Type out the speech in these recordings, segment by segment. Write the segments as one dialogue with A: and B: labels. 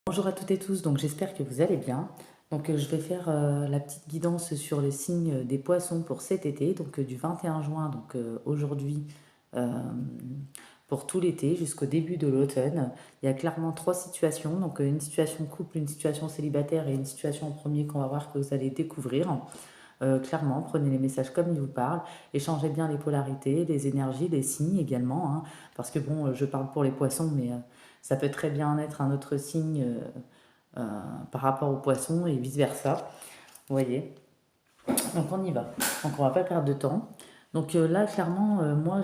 A: Bonjour à toutes et tous, donc j'espère que vous allez bien. Donc je vais faire la petite guidance sur les signes des poissons pour cet été, donc du 21 juin, donc aujourd'hui euh, pour tout l'été jusqu'au début de l'automne. Il y a clairement trois situations, donc une situation couple, une situation célibataire et une situation en premier qu'on va voir que vous allez découvrir. Clairement, prenez les messages comme ils vous parlent, échangez bien les polarités, les énergies, les signes également, hein, parce que bon, je parle pour les poissons, mais ça peut très bien être un autre signe par rapport aux poissons et vice-versa. Vous voyez. Donc on y va. Donc on va pas perdre de temps. Donc là, clairement, moi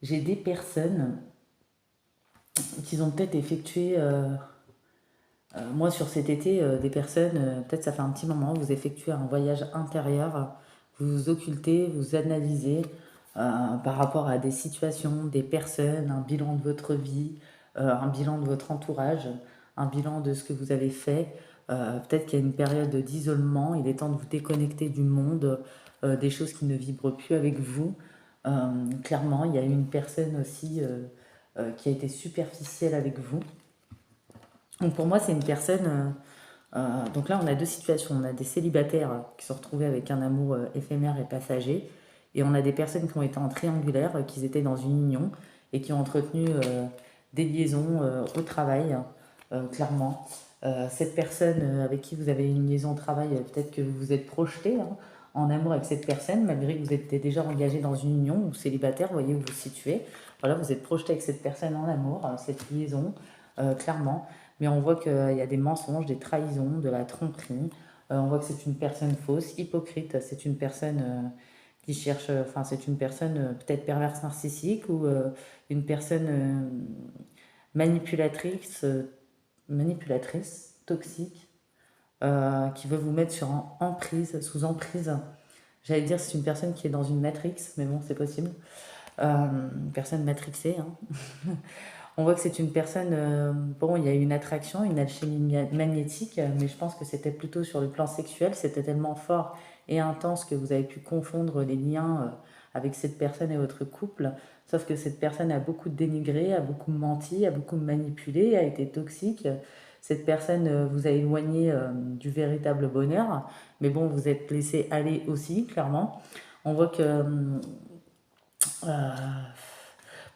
A: j'ai des personnes qui ont peut-être effectué, moi sur cet été, des personnes, peut-être ça fait un petit moment, vous effectuez un voyage intérieur, vous vous occultez, vous analysez par rapport à des situations, des personnes, un bilan de votre vie, un bilan de votre entourage, un bilan de ce que vous avez fait. Peut-être qu'il y a une période d'isolement, il est temps de vous déconnecter du monde, des choses qui ne vibrent plus avec vous. Clairement, il y a une personne aussi qui a été superficielle avec vous. Donc pour moi, c'est une personne. Donc là, on a deux situations. On a des célibataires qui se sont retrouvés avec un amour éphémère et passager. Et on a des personnes qui ont été en triangulaire, qui étaient dans une union et qui ont entretenu des liaisons au travail, clairement. Cette personne avec qui vous avez une liaison au travail, peut-être que vous vous êtes projeté hein, en amour avec cette personne, malgré que vous étiez déjà engagé dans une union ou célibataire, vous voyez où vous vous situez. Voilà, vous êtes projeté avec cette personne en amour, cette liaison, clairement. Mais on voit qu'il y a des mensonges, des trahisons, de la tromperie. On voit que c'est une personne fausse, hypocrite. C'est une personne qui cherche, enfin c'est une personne peut-être perverse narcissique ou une personne manipulatrice, manipulatrice, toxique, qui veut vous mettre sur emprise, sous emprise. J'allais dire c'est une personne qui est dans une matrix, mais bon c'est possible. Une personne matrixée, hein. On voit que c'est une personne, bon, il y a une attraction, une alchimie magnétique, mais je pense que c'était plutôt sur le plan sexuel, c'était tellement fort et intense que vous avez pu confondre les liens avec cette personne et votre couple. Sauf que cette personne a beaucoup dénigré, a beaucoup menti, a beaucoup manipulé, a été toxique. Cette personne vous a éloigné du véritable bonheur, mais bon, vous êtes laissé aller aussi, clairement. On voit que euh,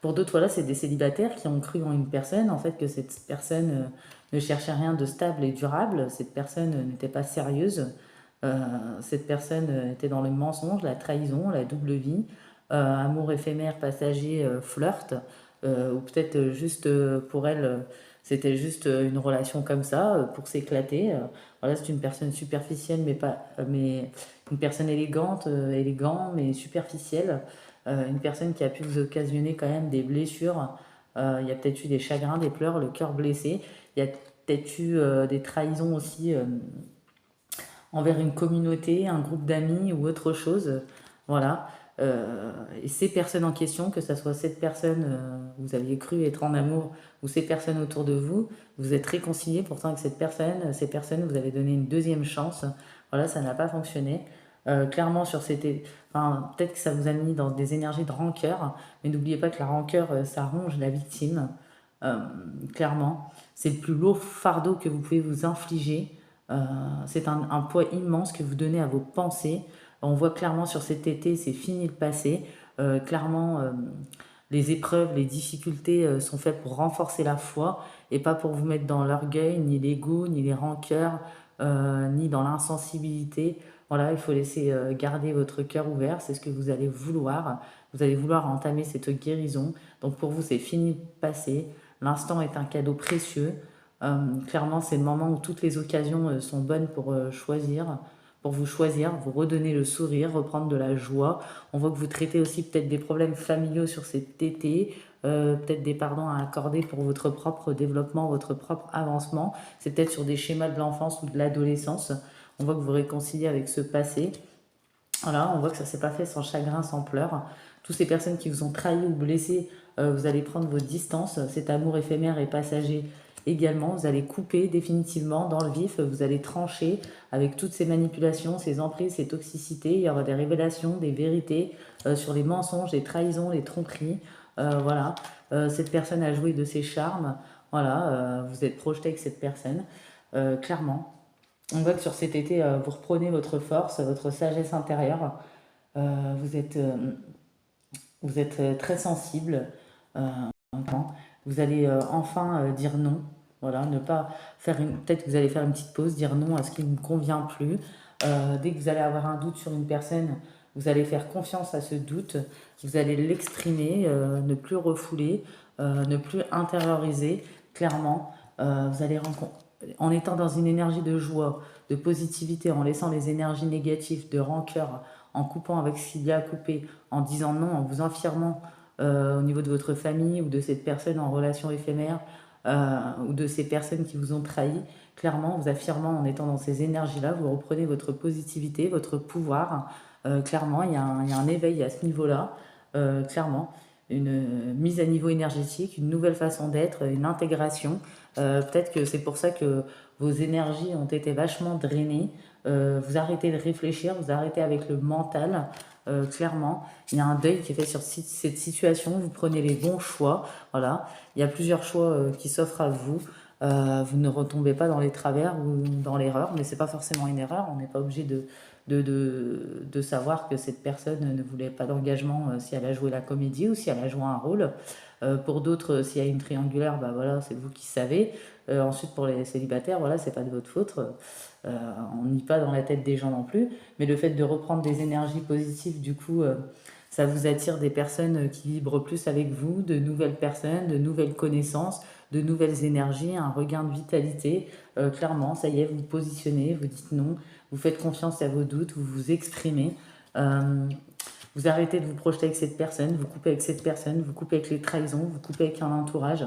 A: pour d'autres, voilà, c'est des célibataires qui ont cru en une personne, en fait, que cette personne ne cherchait rien de stable et durable. Cette personne n'était pas sérieuse. Cette personne était dans le mensonge, la trahison, la double vie, amour éphémère, passager, flirt, ou peut-être juste pour elle, c'était juste une relation comme ça, pour s'éclater. Voilà, c'est une personne superficielle, mais pas, mais une personne élégante, élégant, mais superficielle. Une personne qui a pu vous occasionner quand même des blessures. Il y a peut-être eu des chagrins, des pleurs, le cœur blessé. Il y a peut-être eu des trahisons aussi envers une communauté, un groupe d'amis ou autre chose. Voilà. Et ces personnes en question, que ce soit cette personne vous aviez cru être en amour ou ces personnes autour de vous, vous êtes réconciliés pourtant avec cette personne, ces personnes, vous avez donné une deuxième chance. Voilà, ça n'a pas fonctionné. Clairement, sur enfin, peut-être que ça vous a mis dans des énergies de rancœur, mais n'oubliez pas que la rancœur, ça ronge la victime. Euh, Clairement, c'est le plus lourd fardeau que vous pouvez vous infliger. C'est un poids immense que vous donnez à vos pensées. On voit clairement sur cet été, c'est fini le passé. Clairement, les épreuves, les difficultés sont faites pour renforcer la foi et pas pour vous mettre dans l'orgueil, ni l'ego, ni les rancœurs, ni dans l'insensibilité. Voilà, il faut laisser garder votre cœur ouvert, c'est ce que vous allez vouloir. Vous allez vouloir entamer cette guérison. Donc pour vous, c'est fini le passé. L'instant est un cadeau précieux. Clairement, c'est le moment où toutes les occasions sont bonnes pour choisir, pour vous choisir, vous redonner le sourire, reprendre de la joie. On voit que vous traitez aussi peut-être des problèmes familiaux sur cet été, peut-être des pardons à accorder pour votre propre développement, votre propre avancement. C'est peut-être sur des schémas de l'enfance ou de l'adolescence. On voit que vous réconciliez avec ce passé. Voilà, on voit que ça ne s'est pas fait sans chagrin, sans pleurs. Toutes ces personnes qui vous ont trahi ou blessé, vous allez prendre vos distances. Cet amour éphémère et passager également, vous allez couper définitivement dans le vif, vous allez trancher avec toutes ces manipulations, ces emprises, ces toxicités. Il y aura des révélations, des vérités sur les mensonges, les trahisons, les tromperies. Voilà, cette personne a joué de ses charmes. Voilà, vous êtes projeté avec cette personne, clairement. On voit que sur cet été, vous reprenez votre force, votre sagesse intérieure. Euh, vous êtes, euh, vous êtes très sensible. euh, vous allez enfin dire non. Voilà, ne pas faire une. Peut-être que vous allez faire une petite pause, dire non à ce qui ne vous convient plus. Dès que vous allez avoir un doute sur une personne, vous allez faire confiance à ce doute. Vous allez l'exprimer, ne plus refouler, ne plus intérioriser. Clairement, vous allez rencontrer. En étant dans une énergie de joie, de positivité, en laissant les énergies négatives, de rancœur, en coupant avec ce qu'il y a à couper, en disant non, en vous affirmant au niveau de votre famille ou de cette personne en relation éphémère ou de ces personnes qui vous ont trahi, clairement, vous affirmant en étant dans ces énergies-là, vous reprenez votre positivité, votre pouvoir. Clairement, il y a un éveil à ce niveau-là, clairement. Une mise à niveau énergétique, une nouvelle façon d'être, une intégration. Peut-être que c'est pour ça que vos énergies ont été vachement drainées. Vous arrêtez de réfléchir, vous arrêtez avec le mental, clairement. Il y a un deuil qui est fait sur cette situation, vous prenez les bons choix, voilà. Il y a plusieurs choix qui s'offrent à vous. Vous ne retombez pas dans les travers ou dans l'erreur, mais c'est pas forcément une erreur, on n'est pas obligé de savoir que cette personne ne voulait pas d'engagement si elle a joué la comédie ou si elle a joué un rôle. Pour d'autres, s'il y a une triangulaire, bah voilà, c'est vous qui savez. Ensuite, pour les célibataires, voilà, c'est pas de votre faute. On n'est pas dans la tête des gens non plus. Mais le fait de reprendre des énergies positives, du coup, ça vous attire des personnes qui vibrent plus avec vous, de nouvelles personnes, de nouvelles connaissances, de nouvelles énergies, un regain de vitalité. Clairement, ça y est, vous vous positionnez, vous dites non, vous faites confiance à vos doutes, vous vous exprimez. Euh, vous arrêtez de vous projeter avec cette personne, vous coupez avec cette personne, vous coupez avec les trahisons, vous coupez avec un entourage.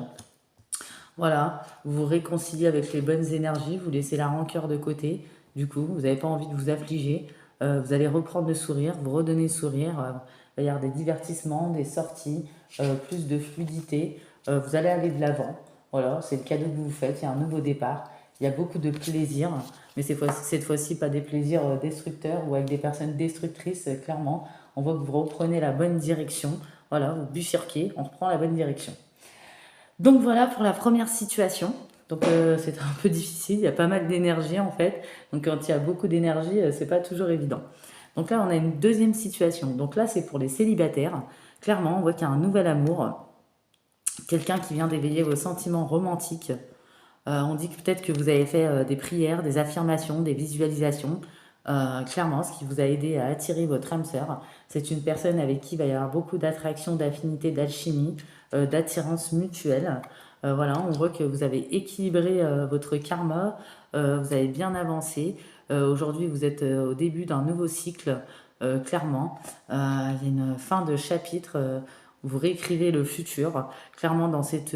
A: Voilà, vous vous réconciliez avec les bonnes énergies, vous laissez la rancœur de côté. Du coup, vous n'avez pas envie de vous affliger. Vous allez reprendre le sourire, vous redonner le sourire. Il va y avoir des divertissements, des sorties, plus de fluidité. Vous allez aller de l'avant. Voilà, c'est le cadeau que vous vous faites. Il y a un nouveau départ. Il y a beaucoup de plaisir, mais cette fois-ci, pas des plaisirs destructeurs ou avec des personnes destructrices, clairement. On voit que vous reprenez la bonne direction. Voilà, vous bifurquez, on reprend la bonne direction. Donc voilà pour la première situation. Donc c'est un peu difficile, il y a pas mal d'énergie en fait. Donc quand il y a beaucoup d'énergie, c'est pas toujours évident. Donc là, on a une deuxième situation. Donc là, c'est pour les célibataires. Clairement, on voit qu'il y a un nouvel amour, quelqu'un qui vient d'éveiller vos sentiments romantiques. On dit que peut-être que vous avez fait des prières, des affirmations, des visualisations. Clairement, ce qui vous a aidé à attirer votre âme sœur, c'est une personne avec qui il va y avoir beaucoup d'attraction, d'affinité, d'alchimie, d'attirance mutuelle. Voilà, on voit que vous avez équilibré votre karma, vous avez bien avancé. Aujourd'hui, vous êtes au début d'un nouveau cycle, clairement. Il y a une fin de chapitre. Vous réécrivez le futur. Clairement, dans cette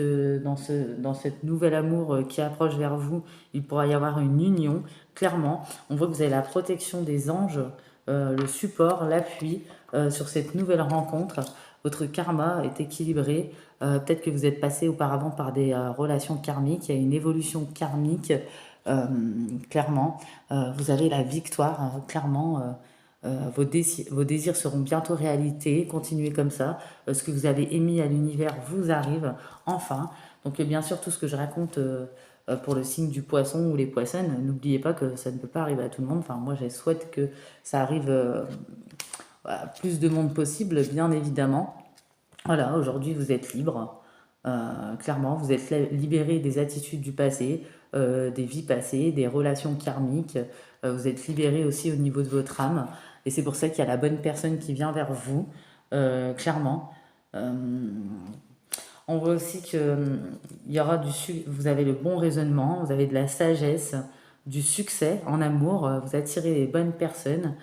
A: nouvel amour qui approche vers vous, il pourra y avoir une union. Clairement, on voit que vous avez la protection des anges, le support, l'appui sur cette nouvelle rencontre. Votre karma est équilibré. Peut-être que vous êtes passé auparavant par des relations karmiques. Il y a une évolution karmique, euh, clairement. Vous avez la victoire, clairement. Vos désirs seront bientôt réalité. Continuez comme ça. Ce que vous avez émis à l'univers vous arrive enfin. Donc, bien sûr, tout ce que je raconte pour le signe du poisson ou les poissonnes, n'oubliez pas que ça ne peut pas arriver à tout le monde. Enfin, moi, je souhaite que ça arrive à plus de monde possible, bien évidemment. Voilà, aujourd'hui, vous êtes libre. Clairement, vous êtes libéré des attitudes du passé, des vies passées, des relations karmiques. Vous êtes libéré aussi au niveau de votre âme. Et c'est pour ça qu'il y a la bonne personne qui vient vers vous, clairement. Euh, on voit aussi que il y aura vous avez le bon raisonnement, vous avez de la sagesse, du succès en amour, vous attirez les bonnes personnes.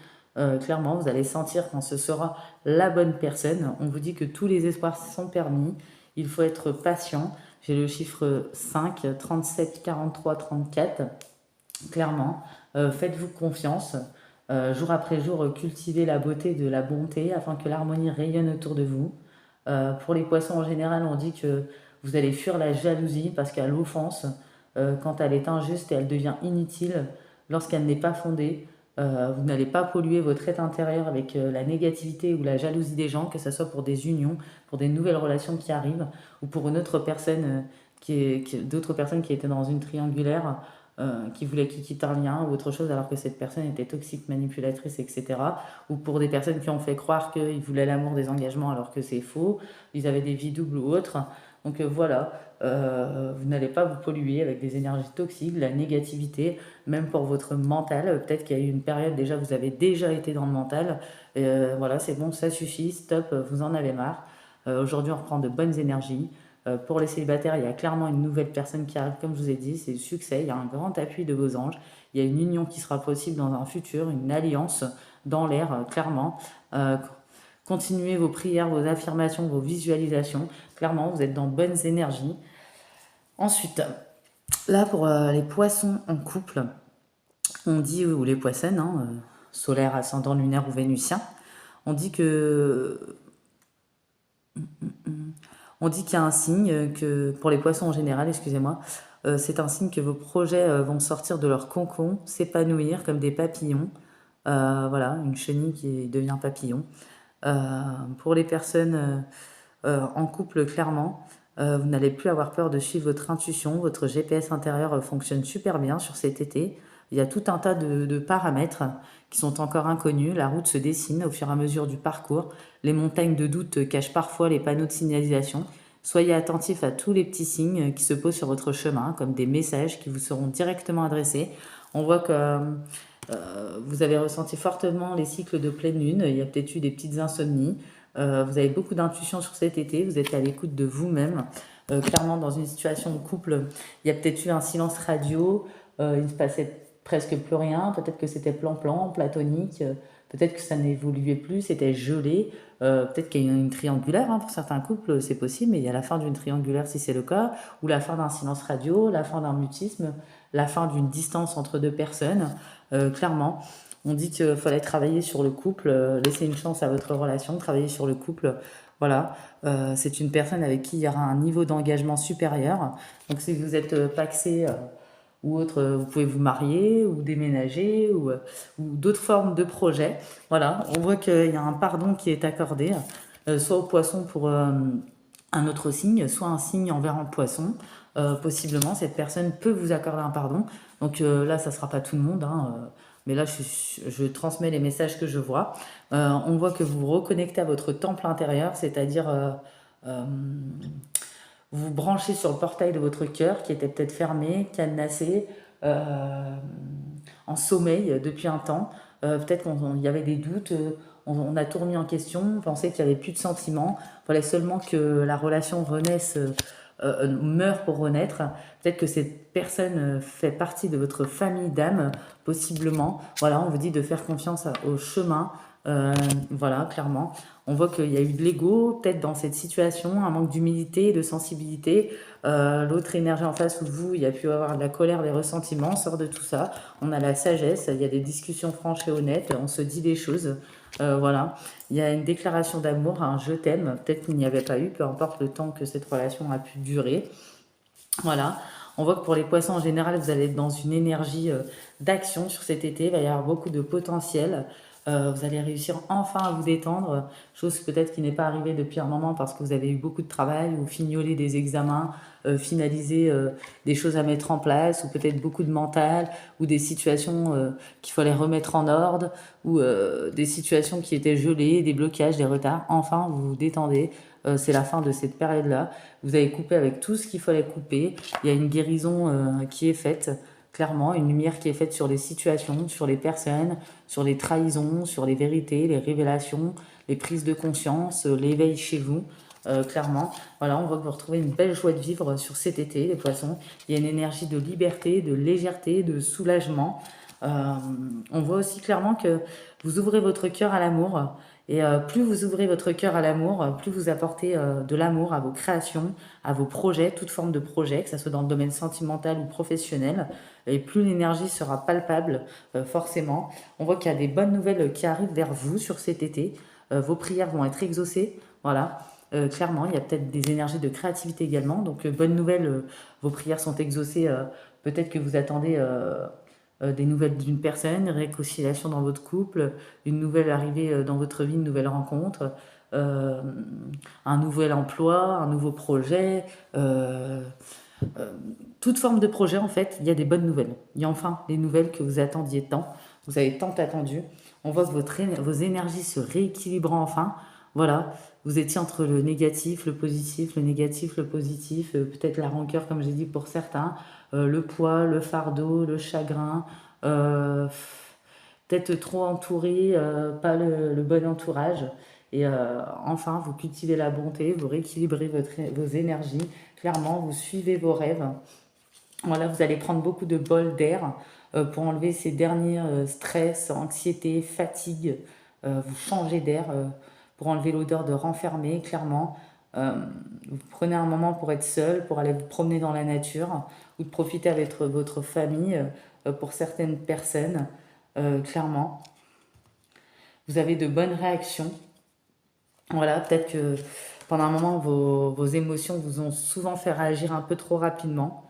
A: Clairement, vous allez sentir quand ce sera la bonne personne. On vous dit que tous les espoirs sont permis. Il faut être patient. J'ai le chiffre 5, 37, 43, 34. Clairement, faites-vous confiance. Jour après jour, cultivez la beauté de la bonté afin que l'harmonie rayonne autour de vous. Pour les poissons en général, on dit que vous allez fuir la jalousie parce qu'elle l'offense quand elle est injuste et elle devient inutile lorsqu'elle n'est pas fondée. Vous n'allez pas polluer votre être intérieur avec la négativité ou la jalousie des gens, que ce soit pour des unions, pour des nouvelles relations qui arrivent ou pour une autre personne d'autres personnes qui étaient dans une triangulaire, qui voulaient qu'ils quittent un lien ou autre chose alors que cette personne était toxique, manipulatrice, etc. Ou pour des personnes qui ont fait croire qu'ils voulaient l'amour des engagements alors que c'est faux, ils avaient des vies doubles ou autres. Donc voilà, vous n'allez pas vous polluer avec des énergies toxiques, la négativité, même pour votre mental. Peut-être qu'il y a eu une période déjà, vous avez déjà été dans le mental. Voilà, c'est bon, ça suffit, stop, vous en avez marre. Aujourd'hui, on reprend de bonnes énergies. Pour les célibataires, il y a clairement une nouvelle personne qui arrive, comme je vous ai dit, c'est le succès, il y a un grand appui de vos anges, il y a une union qui sera possible dans un futur, une alliance dans l'air, clairement. Continuez vos prières, vos affirmations, vos visualisations. Clairement, vous êtes dans bonnes énergies. Ensuite, là, pour les poissons en couple, on dit, ou les poissons, hein, solaire, ascendant, lunaire ou vénusien, on dit que on dit qu'il y a un signe que, pour les poissons en général, excusez-moi, c'est un signe que vos projets vont sortir de leur cocon, s'épanouir comme des papillons. Voilà, une chenille qui devient papillon. Pour les personnes en couple, clairement, vous n'allez plus avoir peur de suivre votre intuition. Votre GPS intérieur fonctionne super bien sur cet été. Il y a tout un tas de paramètres qui sont encore inconnus. La route se dessine au fur et à mesure du parcours. Les montagnes de doute cachent parfois les panneaux de signalisation. Soyez attentifs à tous les petits signes qui se posent sur votre chemin, comme des messages qui vous seront directement adressés. On voit que vous avez ressenti fortement les cycles de pleine lune. Il y a peut-être eu des petites insomnies. Vous avez beaucoup d'intuition sur cet été. Vous êtes à l'écoute de vous-même. Clairement, dans une situation de couple, il y a peut-être eu un silence radio. Il ne se passait presque plus rien. Peut-être que c'était plan-plan, platonique. Peut-être que ça n'évoluait plus, c'était gelé. Peut-être qu'il y a une triangulaire, hein, pour certains couples, c'est possible, mais il y a la fin d'une triangulaire si c'est le cas, ou la fin d'un silence radio, la fin d'un mutisme, la fin d'une distance entre deux personnes. Clairement, on dit qu'il fallait travailler sur le couple, laisser une chance à votre relation, travailler sur le couple. Voilà, c'est une personne avec qui il y aura un niveau d'engagement supérieur. Donc si vous êtes paxé ou autre, vous pouvez vous marier ou déménager ou d'autres formes de projets. Voilà, on voit qu'il y a un pardon qui est accordé, soit au poisson pour un autre signe, soit un signe envers un poisson. Possiblement, cette personne peut vous accorder un pardon. Donc là, ça ne sera pas tout le monde, hein, mais là, je transmets les messages que je vois. On voit que vous vous reconnectez à votre temple intérieur, c'est-à-dire vous vous branchez sur le portail de votre cœur qui était peut-être fermé, cadenassé, en sommeil depuis un temps. Peut-être qu'il y avait des doutes, on a tout remis en question, on pensait qu'il n'y avait plus de sentiments. Il fallait seulement que la relation renaisse, meure pour renaître. Peut-être que cette personne fait partie de votre famille d'âme, possiblement. Voilà, on vous dit de faire confiance au chemin. Voilà, clairement. On voit qu'il y a eu de l'ego, peut-être dans cette situation, un manque d'humilité, de sensibilité. L'autre énergie en face de vous, il y a pu avoir de la colère, des ressentiments, on sort de tout ça. On a la sagesse, il y a des discussions franches et honnêtes, on se dit les choses. Voilà, il y a une déclaration d'amour, un je t'aime, peut-être qu'il n'y avait pas eu, peu importe le temps que cette relation a pu durer. Voilà, on voit que pour les poissons en général, vous allez être dans une énergie d'action sur cet été, il va y avoir beaucoup de potentiel. Vous allez réussir enfin à vous détendre, chose peut-être qui n'est pas arrivée depuis un moment parce que vous avez eu beaucoup de travail ou fignolé des examens, finalisé des choses à mettre en place ou peut-être beaucoup de mental ou des situations qu'il fallait remettre en ordre ou des situations qui étaient gelées, des blocages, des retards. Enfin, vous vous détendez. C'est la fin de cette période-là. Vous avez coupé avec tout ce qu'il fallait couper. Il y a une guérison qui est faite. Clairement, une lumière qui est faite sur les situations, sur les personnes, sur les trahisons, sur les vérités, les révélations, les prises de conscience, l'éveil chez vous. Clairement, voilà, on voit que vous retrouvez une belle joie de vivre sur cet été, les poissons. Il y a une énergie de liberté, de légèreté, de soulagement. On voit aussi clairement que vous ouvrez votre cœur à l'amour. Et plus vous ouvrez votre cœur à l'amour, plus vous apportez de l'amour à vos créations, à vos projets, toute forme de projet, que ce soit dans le domaine sentimental ou professionnel, et plus l'énergie sera palpable, forcément. On voit qu'il y a des bonnes nouvelles qui arrivent vers vous sur cet été. Vos prières vont être exaucées, voilà. Clairement, il y a peut-être des énergies de créativité également. Donc, bonne nouvelle, vos prières sont exaucées. Peut-être que vous attendez des nouvelles d'une personne, une réconciliation dans votre couple, une nouvelle arrivée dans votre vie, une nouvelle rencontre, euh, un nouvel emploi, un nouveau projet. euh, toute forme de projet, en fait, il y a des bonnes nouvelles. Il y a enfin les nouvelles que vous attendiez tant, vous avez tant attendu. On voit que vos énergies se rééquilibrent enfin. Voilà, vous étiez entre le négatif, le positif, le négatif, le positif, peut-être la rancœur, comme j'ai dit pour certains, le poids, le fardeau, le chagrin, euh, peut-être trop entouré, pas le bon entourage. Et enfin, vous cultivez la bonté, vous rééquilibrez vos énergies. Clairement, vous suivez vos rêves. Voilà, vous allez prendre beaucoup de bol d'air pour enlever ces derniers stress, anxiété, fatigue. Vous changez d'air pour enlever l'odeur de renfermé, clairement. Euh, vous prenez un moment pour être seul, pour aller vous promener dans la nature ou de profiter avec votre famille pour certaines personnes, clairement. Vous avez de bonnes réactions. Voilà, peut-être que pendant un moment, vos émotions vous ont souvent fait réagir un peu trop rapidement.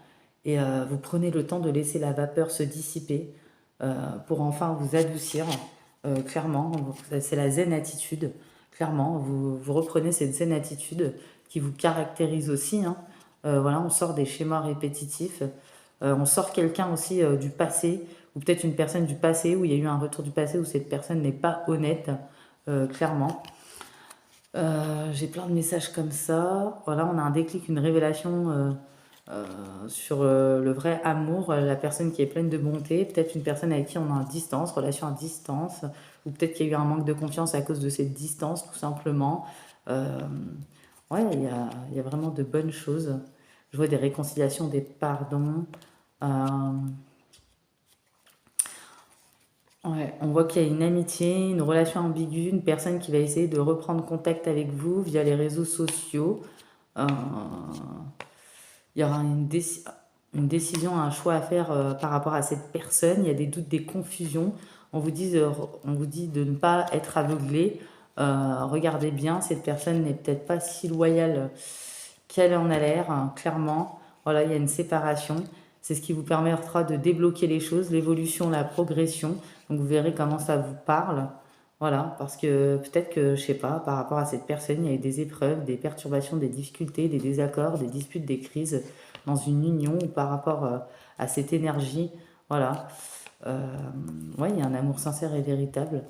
A: Et vous prenez le temps de laisser la vapeur se dissiper pour enfin vous adoucir. Clairement, c'est la zen attitude. Clairement, vous reprenez cette zen attitude qui vous caractérise aussi, hein. Voilà, on sort des schémas répétitifs. On sort quelqu'un aussi du passé, ou peut-être une personne du passé où il y a eu un retour du passé où cette personne n'est pas honnête, clairement. J'ai plein de messages comme ça. Voilà, on a un déclic, une révélation sur le vrai amour, la personne qui est pleine de bonté, peut-être une personne avec qui on est en distance, relation à distance, ou peut-être qu'il y a eu un manque de confiance à cause de cette distance, tout simplement. Euh, ouais, il y a vraiment de bonnes choses. Je vois des réconciliations, des pardons. Euh, ouais, on voit qu'il y a une amitié, une relation ambiguë, une personne qui va essayer de reprendre contact avec vous via les réseaux sociaux. Euh, il y aura une décision, un choix à faire par rapport à cette personne. Il y a des doutes, des confusions. On vous dit de ne pas être aveuglé. Regardez bien, cette personne n'est peut-être pas si loyale qu'elle en a l'air, hein, clairement. Voilà, il y a une séparation. C'est ce qui vous permettra de débloquer les choses, l'évolution, la progression. Donc vous verrez comment ça vous parle. Voilà, parce que peut-être que, je sais pas, par rapport à cette personne, il y a eu des épreuves, des perturbations, des difficultés, des désaccords, des disputes, des crises dans une union ou par rapport à cette énergie. Voilà. Euh, ouais, il y a un amour sincère et véritable.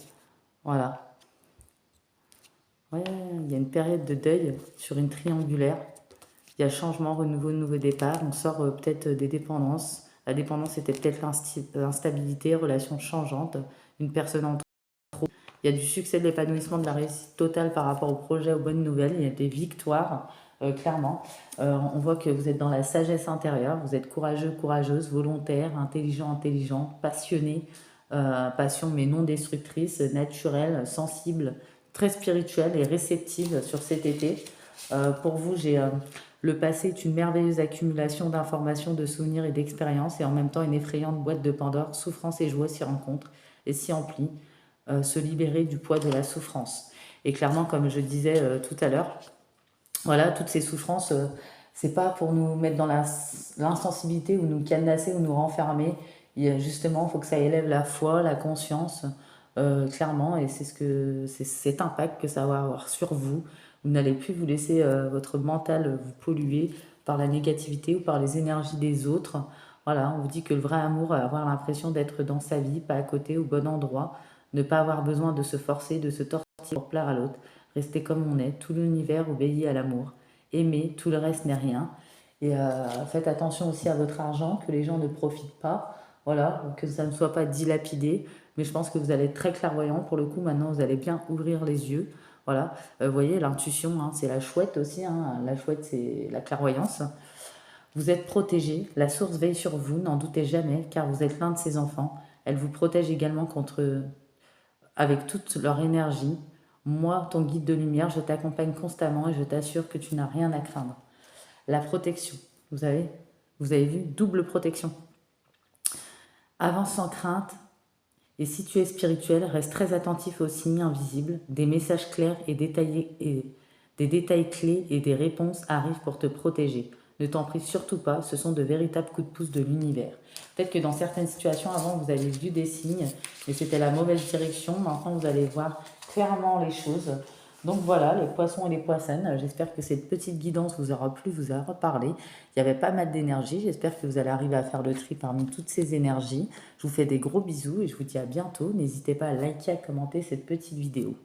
A: Voilà. Ouais, il y a une période de deuil sur une triangulaire. Il y a changement, renouveau, nouveau départ. On sort peut-être des dépendances. La dépendance était peut-être l'instabilité, relation changeante, une personne en trop. Il y a du succès, de l'épanouissement, de la réussite totale par rapport au projet, aux bonnes nouvelles. Il y a des victoires, clairement. On voit que vous êtes dans la sagesse intérieure. Vous êtes courageux, courageuse, volontaire, intelligent, intelligent, passionné. Passion mais non destructrice, naturelle, sensible, très spirituelle et réceptive sur cet été. Pour vous, j'ai le passé est une merveilleuse accumulation d'informations, de souvenirs et d'expériences et en même temps une effrayante boîte de Pandore. Souffrance et joie s'y rencontrent et s'y emplient. Se libérer du poids de la souffrance. Et clairement, comme je disais tout à l'heure, voilà, toutes ces souffrances, c'est pas pour nous mettre dans l'insensibilité ou nous cadenasser ou nous renfermer. Il y a justement, il faut que ça élève la foi, la conscience, clairement, et c'est c'est cet impact que ça va avoir sur vous. Vous n'allez plus vous laisser votre mental vous polluer par la négativité ou par les énergies des autres. Voilà, on vous dit que le vrai amour, avoir l'impression d'être dans sa vie, pas à côté, au bon endroit, ne pas avoir besoin de se forcer, de se torturer pour plaire à l'autre. Restez comme on est, tout l'univers obéit à l'amour. Aimez, tout le reste n'est rien. Et faites attention aussi à votre argent, que les gens ne profitent pas, voilà, que ça ne soit pas dilapidé. Mais je pense que vous allez être très clairvoyant. Pour le coup, maintenant, vous allez bien ouvrir les yeux. Voilà, vous voyez, l'intuition, hein, c'est la chouette aussi. Hein. La chouette, c'est la clairvoyance. Vous êtes protégé, la source veille sur vous, n'en doutez jamais, car vous êtes l'un de ses enfants. Elle vous protège également contre avec toute leur énergie. Moi, ton guide de lumière, je t'accompagne constamment et je t'assure que tu n'as rien à craindre. La protection, vous avez vu, double protection. Avance sans crainte et si tu es spirituel, reste très attentif aux signes invisibles, des messages clairs et détaillés et des détails clés et des réponses arrivent pour te protéger. Ne t'en prive surtout pas, ce sont de véritables coups de pouce de l'univers. Peut-être que dans certaines situations, avant, vous avez vu des signes, mais c'était la mauvaise direction. Maintenant, vous allez voir clairement les choses. Donc voilà, les poissons et les poissonnes, j'espère que cette petite guidance vous aura plu, vous aura parlé. Il y avait pas mal d'énergie, j'espère que vous allez arriver à faire le tri parmi toutes ces énergies. Je vous fais des gros bisous et je vous dis à bientôt. N'hésitez pas à liker, à commenter cette petite vidéo.